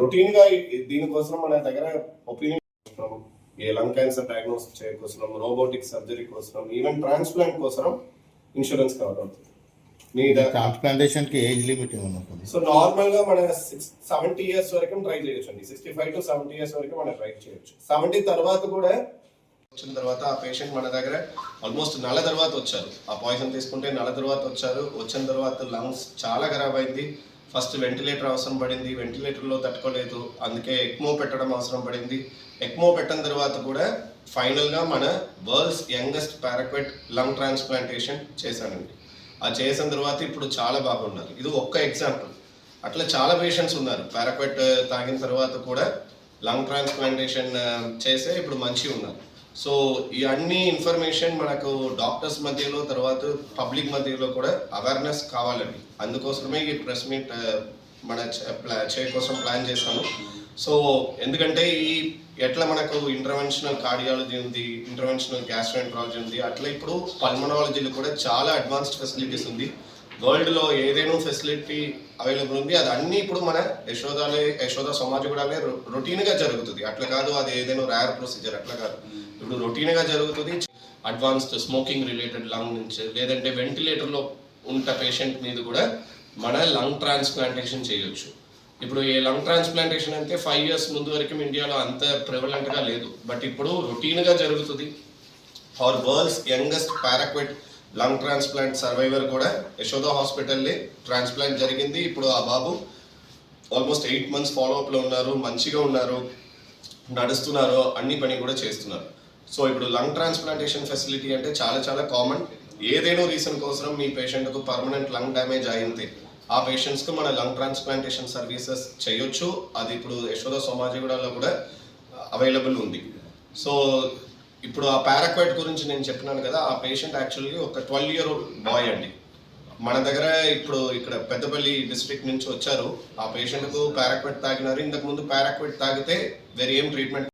Routine గా దీనికోసం మన దగ్గర opinion a lung cancer diagnosis చేయకోసం, రోబోటిక్ సర్జరీ కోసం, ఈవెన్ ట్రాన్స్ప్లాంట్ కోసం ఇన్సూరెన్స్ కవర్ అవుతుంది. మీ ట్రాన్స్ప్లాంటేషన్ కి ఏజ్ లిమిట్ ఏమైనా ఉంటుంది? సో నార్మల్ గా మన 70 years వరకు ట్రై చేయొచ్చు అండి. 65 to 70 years వరకు మనం ట్రై చేయొచ్చు. 70 తర్వాత కూడా వచ్చిన తర్వాత ఆ పేషెంట్ మన దగ్గర ఆల్మోస్ట్ నెల తర్వాత వచ్చారు. ఆ పాయిజన్ తీసుకుంటే నెల తర్వాత వచ్చారు. వచ్చిన తర్వాత లంగ్స్ చాలా ఖరాబ్ అయింది. ఫస్ట్ వెంటిలేటర్ అవసరం పడింది, వెంటిలేటర్లో తట్టుకోలేదు, అందుకే ఎక్మో పెట్టడం అవసరం పడింది. ఎక్మో పెట్టిన తర్వాత కూడా ఫైనల్గా మన world's youngest paraquat lung transplantation చేశానండి. అది చేసిన తర్వాత ఇప్పుడు చాలా బాగున్నారు. ఇది ఒక్క ఎగ్జాంపుల్. అట్లా చాలా పేషెంట్స్ ఉన్నారు పారాక్వెట్ తాగిన తర్వాత కూడా లంగ్ ట్రాన్స్ప్లాంటేషన్ చేసే ఇప్పుడు మంచిగా ఉన్నారు. సో ఈ అన్ని ఇన్ఫర్మేషన్ మనకు డాక్టర్స్ మధ్యలో తర్వాత పబ్లిక్ మధ్యలో కూడా అవేర్నెస్ కావాలండి. అందుకోసమే ఈ ప్రెస్ మీట్ మన కోసం ప్లాన్ చేశాను. సో ఎందుకంటే ఈ ఎట్లా మనకు ఇంటర్వెన్షనల్ కార్డియాలజీ ఉంది, ఇంటర్వెన్షనల్ గ్యాస్ట్రోఎంట్రాలజీ ఉంది, అట్లా ఇప్పుడు పల్మనాలజీలో కూడా చాలా అడ్వాన్స్డ్ ఫెసిలిటీస్ ఉంది. వరల్డ్లో ఏదైనా ఫెసిలిటీ అవైలబుల్ ఉంది. అది అన్నీ ఇప్పుడు మన యశోద సమాజగూడలే రొటీన్గా జరుగుతుంది. అట్లా కాదు అది ఏదైనా రేర్ ప్రొసీజర్, అట్లా కాదు, ఇప్పుడు రొటీన్గా జరుగుతుంది. అడ్వాన్స్డ్ స్మోకింగ్ రిలేటెడ్ లంగ్ నుంచి లేదంటే వెంటిలేటర్లో ఉన్న పేషెంట్ మీద కూడా మన లంగ్ ట్రాన్స్ప్లాంటేషన్ చేయొచ్చు. ఇప్పుడు ఈ లంగ్ ట్రాన్స్ప్లాంటేషన్ అంటే 5 years ముందు వరకు ఇండియాలో అంత ప్రివలెంట్గా లేదు, బట్ ఇప్పుడు రొటీన్గా జరుగుతుంది. Our world's youngest paraquat lung transplant survivor కూడా యశోద హాస్పిటల్లే ట్రాన్స్ప్లాంట్ జరిగింది. ఇప్పుడు ఆ బాబు ఆల్మోస్ట్ 8 months ఫాలోఅప్లో ఉన్నారు, మంచిగా ఉన్నారు, నడుస్తున్నారు, అన్ని పని కూడా చేస్తున్నారు. సో ఇప్పుడు లంగ్ ట్రాన్స్ప్లాంటేషన్ ఫెసిలిటీ అంటే చాలా చాలా కామన్. ఏదైనా రీజన్ కోసం మీ పేషెంట్కు పర్మనెంట్ లంగ్ డ్యామేజ్ అయింది, ఆ పేషెంట్స్కి మన లంగ్ ట్రాన్స్ప్లాంటేషన్ సర్వీసెస్ చేయొచ్చు. అది ఇప్పుడు యశోద సమాజగూడలో కూడా అవైలబుల్ ఉంది. సో ఇప్పుడు ఆ పారాక్వెట్ గురించి నేను చెప్పినాను కదా, ఆ పేషెంట్ యాక్చువల్గా ఒక 12-year-old బాయ్ అండి. మన దగ్గర ఇప్పుడు ఇక్కడ పెద్దపల్లి డిస్ట్రిక్ట్ నుంచి వచ్చారు. ఆ పేషెంట్కు పారాక్వెట్ తాగినారు. ఇంతకుముందు పారాక్వెట్ తాగితే వేరే ఏం ట్రీట్మెంట్